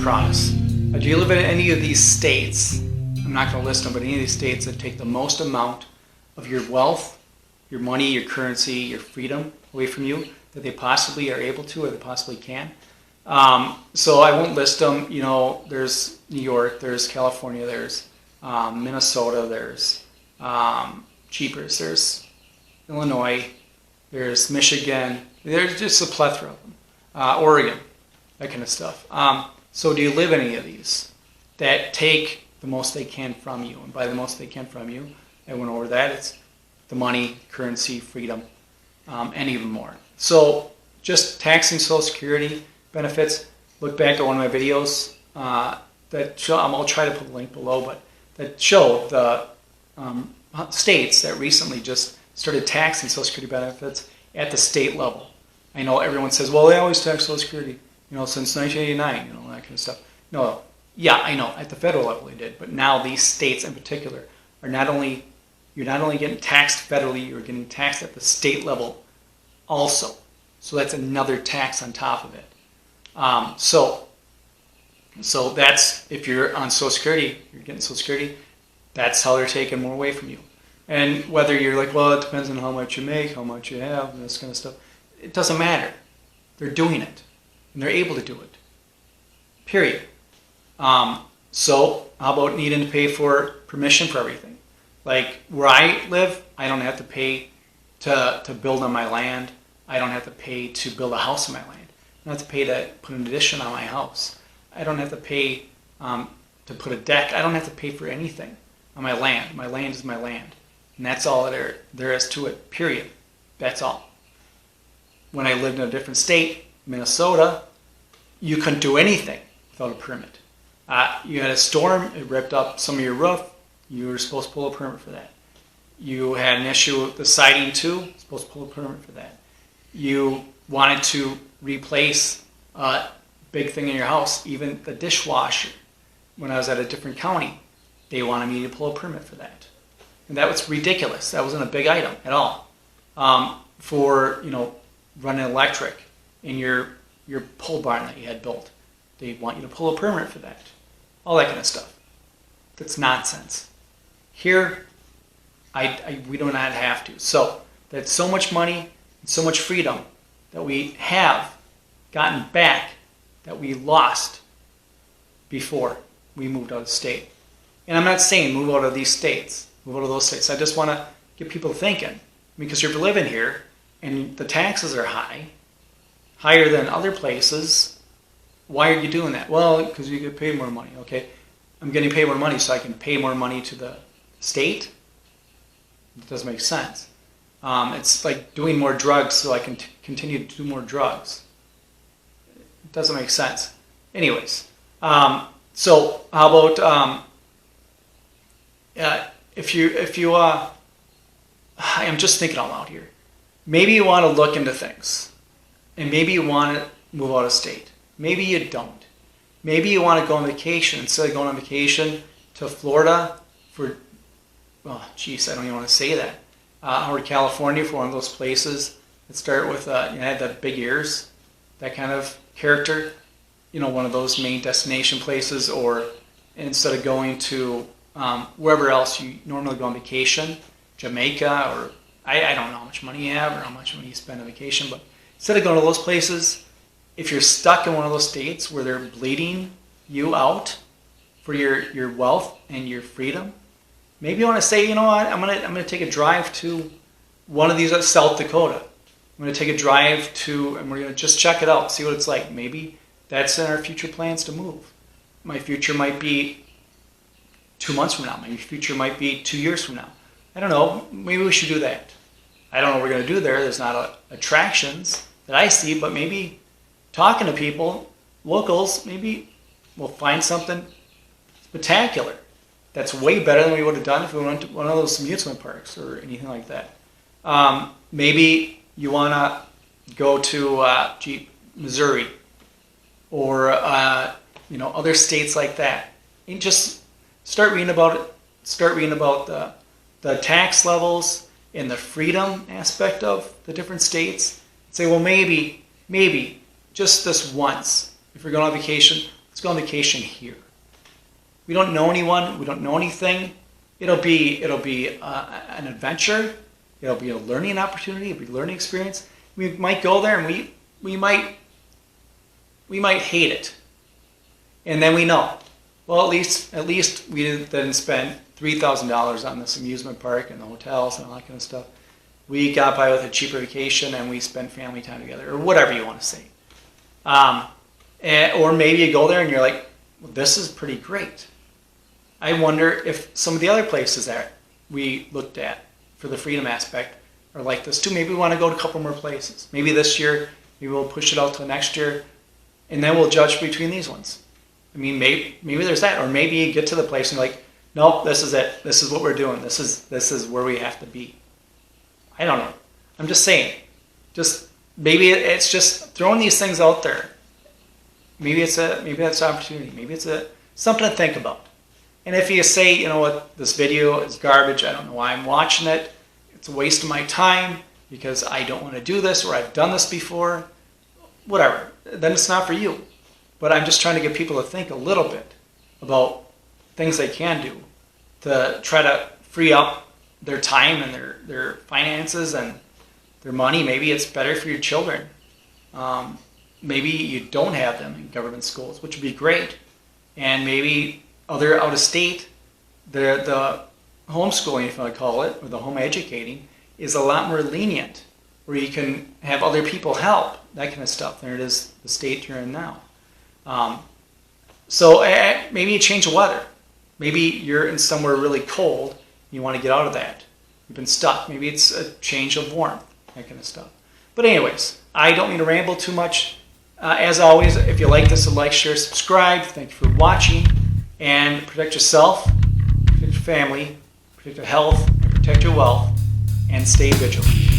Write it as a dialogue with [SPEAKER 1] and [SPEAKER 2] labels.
[SPEAKER 1] promise. Do you live in any of these states? I'm not going to list them, but any of these states that take the most amount of your wealth, your money, your currency, your freedom away from you that they possibly are able to or they possibly can. So I won't list them. You know, there's New York, there's California, there's Minnesota, there's Cheapers, there's Illinois, there's Michigan. There's just a plethora of them. Oregon, that kind of stuff. So do you live in any of these that take the most they can from you? And by the most they can from you, I went over that. It's the money, currency, freedom, and even more. So just taxing Social Security benefits. Look back at one of my videos that show, I'll try to put a link below, but that show the states that recently just started taxing Social Security benefits at the state level. I know everyone says, well, they always tax Social Security, you know, since 1989, you know, that kind of stuff. No, yeah, I know, at the federal level they did, but now these states in particular are you're not only getting taxed federally, you're getting taxed at the state level also. So that's another tax on top of it. So that's, if you're on Social Security, you're getting Social Security, that's how they're taking more away from you. And whether you're like, well, it depends on how much you make, how much you have, and this kind of stuff, it doesn't matter. They're doing it, and they're able to do it, period. So how about needing to pay for permission for everything? Like where I live, I don't have to pay to build on my land. I don't have to pay to build a house on my land. I don't have to pay to put an addition on my house. I don't have to pay to put a deck. I don't have to pay for anything on my land. My land is my land. And that's all there is to it, period. That's all. When I lived in a different state, Minnesota, you couldn't do anything without a permit. You had a storm, it ripped up some of your roof, you were supposed to pull a permit for that. You had an issue with the siding too, supposed to pull a permit for that. You wanted to replace a big thing in your house, even the dishwasher. When I was at a different county, they wanted me to pull a permit for that. And that was ridiculous. That wasn't a big item at all. For, you know, running electric in your pole barn that you had built, they want you to pull a permit for that. All that kind of stuff. That's nonsense. Here, we do not have to. So that's so much money and so much freedom that we have gotten back that we lost before we moved out of state. And I'm not saying move out of these states, move out of those states. I just want to get people thinking, because you're living here and the taxes are higher than other places. Why are you doing that? Well, because you get paid more money. Okay, I'm getting paid more money so I can pay more money to the state? It doesn't make sense. It's like doing more drugs so I can continue to do more drugs. It doesn't make sense. Anyways, so how about if you I'm just thinking out loud here. Maybe you want to look into things, and maybe you want to move out of state. Maybe you don't. Maybe you want to go on vacation instead of going on vacation to Florida for, well, geez, I don't even want to say that. Or California for one of those places that start with, had the big ears, that kind of character. You know, one of those main destination places, or instead of going to wherever else you normally go on vacation, Jamaica, or I don't know how much money you have or how much money you spend on vacation, but instead of going to those places, if you're stuck in one of those states where they're bleeding you out for your wealth and your freedom, maybe you want to say, you know what, I'm gonna take a drive to one of these, South Dakota. I'm gonna take a drive to, and we're gonna just check it out, see what it's like. Maybe that's in our future plans to move. My future might be 2 months from now. My future might be 2 years from now. I don't know. Maybe we should do that. I don't know what we're going to do there. There's not attractions that I see, but maybe talking to people, locals, maybe we'll find something spectacular that's way better than we would have done if we went to one of those amusement parks or anything like that. Maybe you want to go to Missouri or other states like that, and just start reading about it. Start reading about the tax levels and the freedom aspect of the different states. Say, well, maybe just this once, if we're going on vacation, Let's go on vacation here. We don't know anyone. We don't know anything. It'll be an adventure. It'll be a learning opportunity. It'll be a learning experience. We might go there and we might hate it, and then we know. Well, at least we didn't spend $3,000 on this amusement park and the hotels and all that kind of stuff. We got by with a cheaper vacation and we spent family time together, or whatever you want to say. Or maybe you go there and you're like, well, this is pretty great. I wonder if some of the other places that we looked at for the freedom aspect are like this too. Maybe we want to go to a couple more places. Maybe this year, maybe we'll push it out till next year, and then we'll judge between these ones. I mean, maybe there's that, or maybe you get to the place and you're like, nope, this is it. This is what we're doing. This is where we have to be. I don't know. I'm just saying. Just maybe it's just throwing these things out there. Maybe that's an opportunity. Maybe it's something to think about. And if you say, you know what, this video is garbage. I don't know why I'm watching it. It's a waste of my time because I don't want to do this, or I've done this before. Whatever. Then it's not for you. But I'm just trying to get people to think a little bit about things they can do to try to free up their time and their finances and their money. Maybe it's better for your children. Maybe you don't have them in government schools, which would be great. And maybe other out of state, the homeschooling, if I call it, or the home educating, is a lot more lenient, where you can have other people help, that kind of stuff, than it is the state you're in now. So maybe you change the weather. Maybe you're in somewhere really cold. You want to get out of that. You've been stuck. Maybe it's a change of warmth, that kind of stuff. But anyways, I don't mean to ramble too much. As always, if you like this, like, share, subscribe. Thank you for watching. And protect yourself, protect your family, protect your health, and protect your wealth, and stay vigilant.